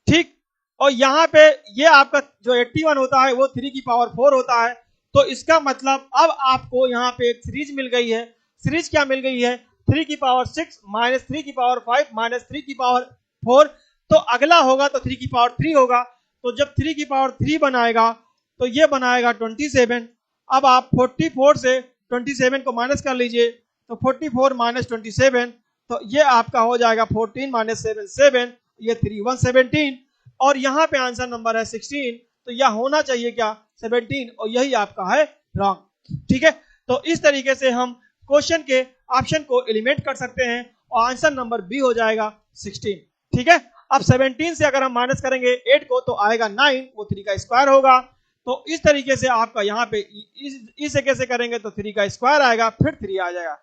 ठीक, और यहां पे ये आपका जो 81 होता है वो 3 की पावर 4 होता है। तो इसका मतलब अब आपको यहां पे एक सीरीज मिल गई है। सीरीज क्या मिल गई है, 3 की पावर 6 माइनस 3 की पावर 5 माइनस 3 की पावर 4। तो अगला होगा तो 3 की पावर 3 होगा, तो जब 3 की पावर 3 बनाएगा तो ये बनाएगा 27। अब आप 44 से 27 को माइनस कर लीजिए, तो 44 माइनस 27, तो ये आपका हो जाएगा 14 माइनस 7 7, ये 3 117, और यहाँ पे आंसर नंबर है 16, तो यह होना चाहिए क्या 17, और यही आपका है रॉन्ग। ठीक है, तो इस तरीके से हम क्वेश्चन के ऑप्शन को एलिमिनेट कर सकते हैं और आंसर नंबर बी हो जाएगा 16। ठीक है, अब 17 से अगर हम माइनस करेंगे 8 को तो आएगा 9, वो 3 का स्क्वायर होगा। तो इस तरीके से आपका यहाँ पे इस कैसे करेंगे तो 3 का स्क्वायर आएगा, फिर 3 आ जाएगा।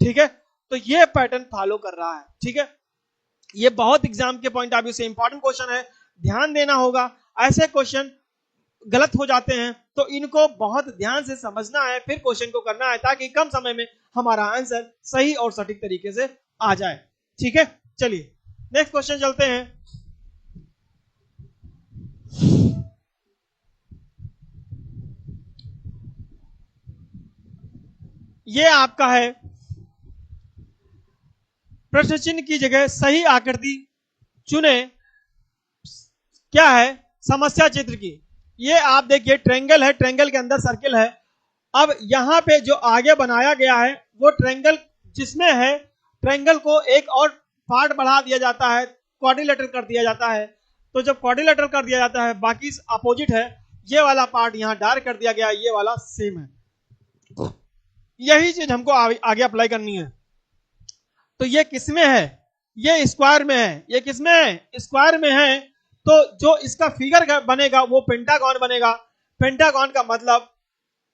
ठीक है, तो ये पैटर्न फॉलो कर रहा है। ठीक है, ये बहुत एग्जाम के पॉइंट ऑफ व्यू से इंपॉर्टेंट क्वेश्चन है, ध्यान देना होगा। ऐसे क्वेश्चन गलत हो जाते हैं तो इनको बहुत ध्यान से समझना है, फिर क्वेश्चन को करना है, ताकि कम समय में हमारा आंसर सही और सटीक तरीके से आ जाए। ठीक है, चलिए नेक्स्ट क्वेश्चन चलते हैं। ये आपका है, प्रश्न चिन्ह की जगह सही आकृति चुने, क्या है, समस्या चित्र की। ये आप देखिए ट्रायंगल है, ट्रायंगल के अंदर सर्किल है। अब यहां पे जो आगे बनाया गया है वो ट्रायंगल जिसमें है ट्रायंगल को एक और पार्ट बढ़ा दिया जाता है, क्वाड्रिलेटरल कर दिया जाता है। तो जब क्वाड्रिलेटरल कर दिया जाता है, बाकी अपोजिट है, ये वाला पार्ट यहाँ डार्क कर दिया गया, ये वाला सेम है। यही चीज हमको आगे अप्लाई करनी है। तो ये किसमें है? ये स्क्वायर में है। ये किसमें है? स्क्वायर में है। तो जो इसका फिगर बनेगा वो पेंटागन बनेगा। पेंटागन का मतलब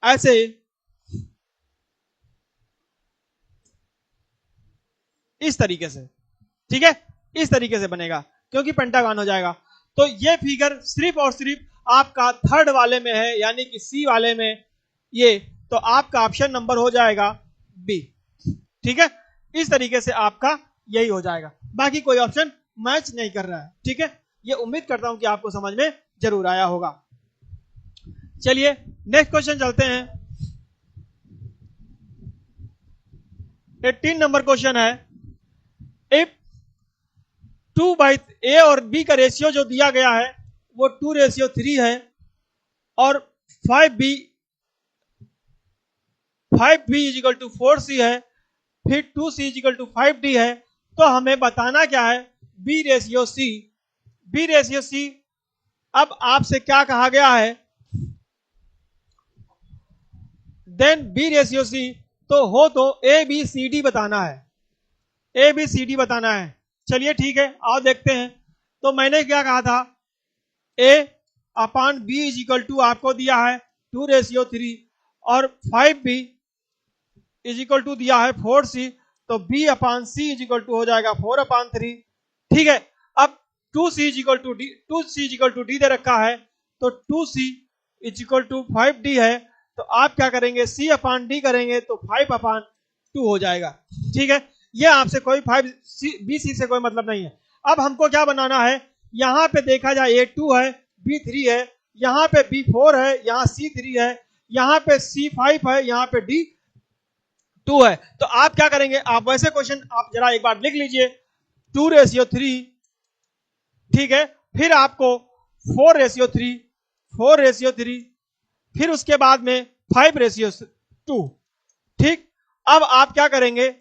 ऐसे इस तरीके से, ठीक है, इस तरीके से बनेगा, क्योंकि पेंटागन हो जाएगा। तो ये फिगर सिर्फ और सिर्फ आपका थर्ड वाले में है, यानी कि सी वाले में ये। तो आपका ऑप्शन नंबर हो जाएगा बी, ठीक है। इस तरीके से आपका यही हो जाएगा, बाकी कोई ऑप्शन मैच नहीं कर रहा है, ठीक है। ये उम्मीद करता हूं कि आपको समझ में जरूर आया होगा। चलिए नेक्स्ट क्वेश्चन चलते हैं। 18 नंबर क्वेश्चन है, इफ 2/, ए और बी का रेशियो जो दिया गया है वो 2:3 है, और 5b = 4c है, फिर 2c = 5d है। तो हमें बताना क्या है? b ratio c। b ratio c, अब आपसे क्या कहा गया है? देन b रेशियो c तो हो तो ए बी सी डी बताना है, ए बी सी डी बताना है। चलिए ठीक है, आओ देखते हैं। तो मैंने क्या कहा था? a/b = आपको दिया है 2:3 और 5b = दिया है 4c, तो b/c = हो जाएगा 4/3, ठीक है। अब 2c = d दे रखा है, तो 2c = 5d है। तो आप क्या करेंगे? c/d करेंगे तो 5/2 हो जाएगा, ठीक है। ये आपसे कोई 5b/c से कोई मतलब नहीं है। अब हमको क्या बनाना है? यहां पे देखा जाए a2 है, b3 है, यहां पे b4 है, यहां c3 है, यहां पे c5 है, यहां पे d2 है। तो आप क्या करेंगे? आप वैसे क्वेश्चन आप जरा एक बार लिख लीजिए, 2:3, ठीक है, फिर आपको 4:3, फिर उसके बाद में 5:2, ठीक। अब आप क्या करेंगे?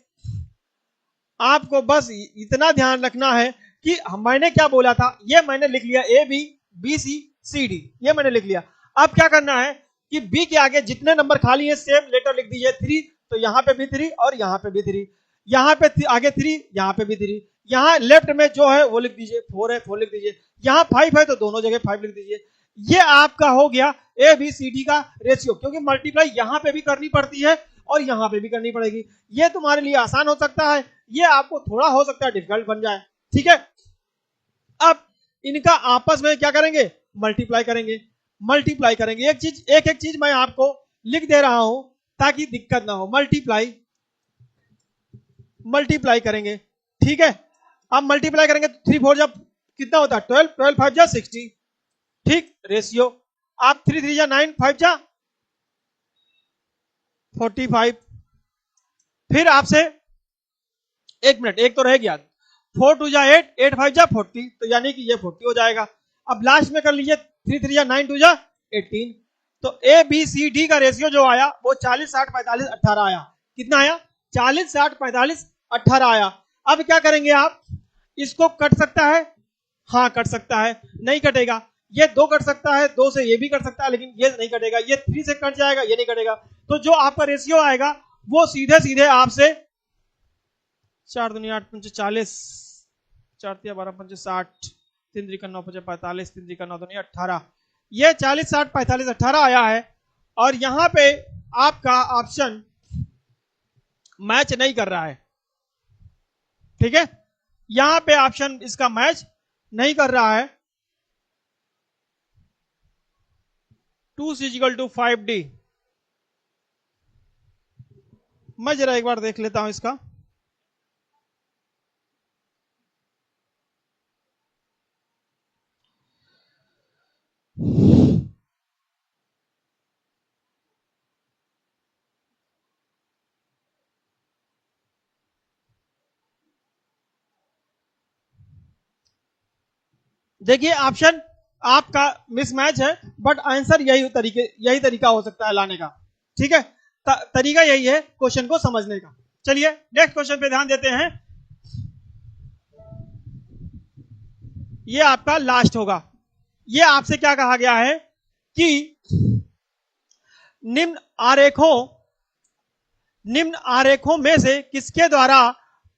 आपको बस इतना ध्यान रखना है कि मैंने क्या बोला था, ये मैंने लिख लिया A B B C C D, ये मैंने लिख लिया। अब क्या करना है कि बी के आगे जितने नंबर खाली है सेम लेटर लिख दीजिए। 3 तो यहां पे भी 3 और यहां पे भी 3, यहां पे आगे 3, यहां पे भी 3, यहां लेफ्ट में जो है वो लिख दीजिए 4 है, 4 लिख दीजिए, यहां 5 है तो दोनों जगह 5 लिख दीजिए। ये आपका हो गया ए बी सी डी का रेशियो, क्योंकि मल्टीप्लाई यहां पे भी करनी पड़ती है और यहां पे भी करनी पड़ेगी। ये तुम्हारे लिए आसान हो सकता है, ये आपको थोड़ा हो सकता है डिफिकल्ट बन जाए, ठीक है। अब इनका आपस में क्या करेंगे? मल्टीप्लाई करेंगे, मल्टीप्लाई करेंगे। एक एक चीज मैं आपको लिख दे रहा हूं ताकि दिक्कत ना हो। मल्टीप्लाई करेंगे, ठीक है। अब मल्टीप्लाई करेंगे तो 3 4 जब कितना होता है? 12, 12 5 जा 60, ठीक। रेशियो आप 3 3 जा 9, 5 जा 45। फिर आपसे एक मिनट, एक तो रह गया, 4 2 जा 8, 8 5 जा 40, तो यानी कि ये 40 हो जाएगा। अब लास्ट में कर लीजिए 3 3 जा 9, 2 जा 18। तो ए बी सी डी का रेशियो जो आया वो 40 60 45 18 आया। कितना आया? 40 60 45 18 आया। अब क्या करेंगे आप? इसको कट सकता है? हाँ कट सकता है। नहीं कटेगा। ये 2 कट सकता है, 2 से ये भी कट सकता है, लेकिन ये नहीं कटेगा। ये 3 से कट जाएगा, ये नहीं कटेगा। तो जो आपका रेशियो आएगा वो सीधे सीधे आपसे 4 दूनी 8 पंचे 40, 4 तिया 12 पंचे 60, 3 त्रिका 9 पंचे 45, 3 त्रिका 9 दूनी 18। ये 40 60 45 18 आया है, और यहां पे आपका ऑप्शन मैच नहीं कर रहा है, ठीक है। यहां पे ऑप्शन इसका मैच नहीं कर रहा है। 2c = 5d। मैं जरा एक बार देख लेता हूं इसका। देखिए ऑप्शन आपका मिसमैच है, बट आंसर यही तरीका हो सकता है लाने का, ठीक है। तरीका यही है क्वेश्चन को समझने का। चलिए नेक्स्ट क्वेश्चन पे ध्यान देते हैं। ये आपका लास्ट होगा। ये आपसे क्या कहा गया है कि निम्न आरेखों में से किसके द्वारा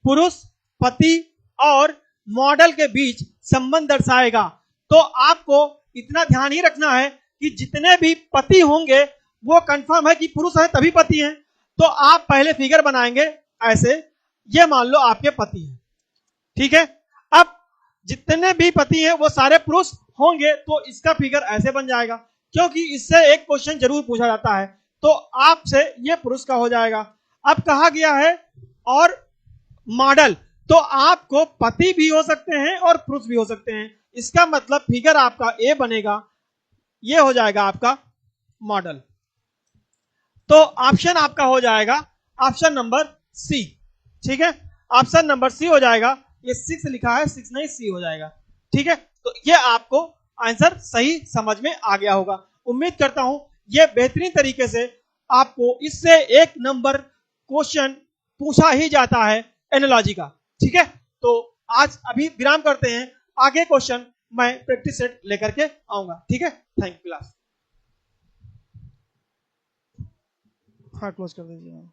पुरुष, पति और मॉडल के बीच संबंध दर्शाएगा। तो आपको इतना ध्यान ही रखना है कि जितने भी पति होंगे वो कंफर्म है कि पुरुष है तभी पति हैं। तो आप पहले फिगर बनाएंगे ऐसे, ये मान लो आपके पति हैं, ठीक है। अब जितने भी पति हैं वो सारे पुरुष होंगे तो इसका फिगर ऐसे बन जाएगा, क्योंकि इससे एक क्वेश्चन जरूर पूछा जाता है। तो आपसे ये पुरुष का हो जाएगा। अब कहा गया है और मॉडल, तो आपको पति भी हो सकते हैं और पुरुष भी हो सकते हैं। इसका मतलब फिगर आपका ए बनेगा, ये हो जाएगा आपका मॉडल। तो ऑप्शन आपका हो जाएगा ऑप्शन नंबर सी, ठीक है। ऑप्शन नंबर सी हो जाएगा। ये 6 लिखा है, 6 नहीं सी हो जाएगा, ठीक है। तो ये आपको आंसर सही समझ में आ गया होगा। उम्मीद करता हूं ये बेहतरीन तरीके से आपको इससे 1 नंबर क्वेश्चन पूछा ही जाता है एनालॉजी का, ठीक है। तो आज अभी विराम करते हैं, आगे क्वेश्चन मैं प्रैक्टिस सेट लेकर के आऊंगा, ठीक है। Thank you class. हाँ क्लोज कर दीजिए।